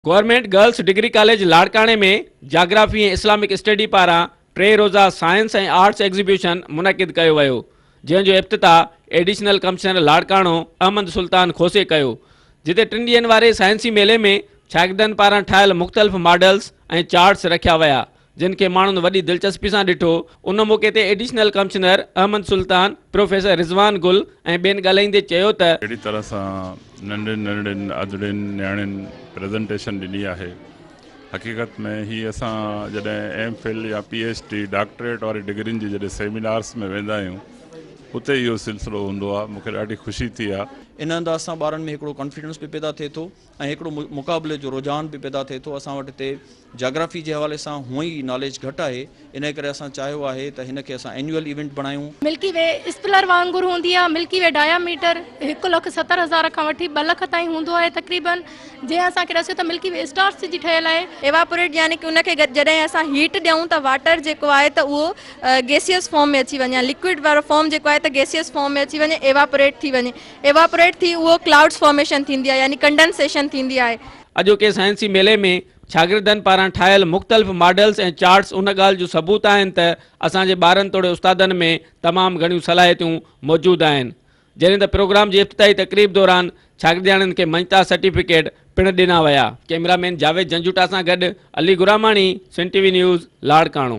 Government girls degree college लाड़काणे में geography ऐं Islamic study पारां 3 रोज़ा साइंस ऐं आर्ट्स एग्ज़िबिशन मुनक़िद कयो वियो, जंहिंजो इफ़्तिताह एडिशनल कमिश्नर लाड़काणो अहमद सुल्तान खोसे कयो, जिते 3 ॾींहंनि वारे साइंसी मेले में शागिर्दनि पारां ठाहियल मुख़्तलिफ़ मॉडल्स ऐं चार्ट्स रखिया विया, जिन खे माण्हुनि वॾी दिलचस्पी सां ॾिठो। उन मौक़े ते एडिशनल कमिश्नर अहमद सुल्तान, प्रोफेसर रिज़वान गुल ऐं ॿियनि ॻाल्हाईंदे चयो त अहिड़ी तरह सां नंढियुनि अजड़ियुनि न्याणियुनि प्रेज़ेंटेशन ॾिनी आहे। हक़ीक़त में ही असां जॾहिं एम.फिल या पी.एच.डी डॉक्टरेट वारी डिग्रियुनि जी जॾहिं सेमिनार्स में वेंदा आहियूं, उते इहो सिलसिलो हूंदो आहे। मूंखे ॾाढी ख़ुशी थी आहे। इन हंधि असां ॿारनि में हिकिड़ो कॉन्फिडेंस बि पैदा थिए थो ऐं हिकिड़ो मुक़ाबले जो रुझान बि पैदा थिए थो। असां वटि हिते जाग्राफी जे हवाले सां हूअं ई नॉलेज घटि आहे, इन करे असां चाहियो आहे त हिन खे असां एनुअल इवेंट बणायूं। मिल्की वे स्पिलर वांगुरु हूंदी आहे। मिल्की वे डायामीटर 1,70,000 खां वठी 2 लाख ताईं हूंदो आहे तक़रीबन। जंहिं असांखे ॾिसो त मिल्की वे स्टार्स जी ठहियल आहे। एवापोरेट यानी कि उनखे जॾहिं असां हीट ॾियूं त वाटर जेको आहे त उहो गैसियस फॉर्म में अची वञे, लिक्विड वारो फॉर्म जेको आहे त गैसियस फॉर्म में अची वञे, एवापोरेट थी वञे। एवापोरेट थी उहो क्लाउड्स फॉर्मेशन थींदी आहे, यानी कंडेंसेशन थींदी आहे। अॼोके साइंसी मेले में शागिर्दनि पारां ठाहियल मुख़्तलिफ़ मॉडल्स ऐं चार्ट्स उन ॻाल्हि जो सबूत आहिनि त असांजे ॿारनि तोड़े उस्तादनि में तमामु घणियूं सलाहियतूं मौजूदु आहिनि। जॾहिं त प्रोग्राम जी इफ़्तिताही तक़रीब दौरान शागिर्दियाणियुनि खे मञता सर्टिफिकेट पिणु ॾिना विया। कैमरामैन जावेद जंजूटा सां गॾु अली गुरामाणी, सिंध टीवी न्यूज़, लाड़काणो।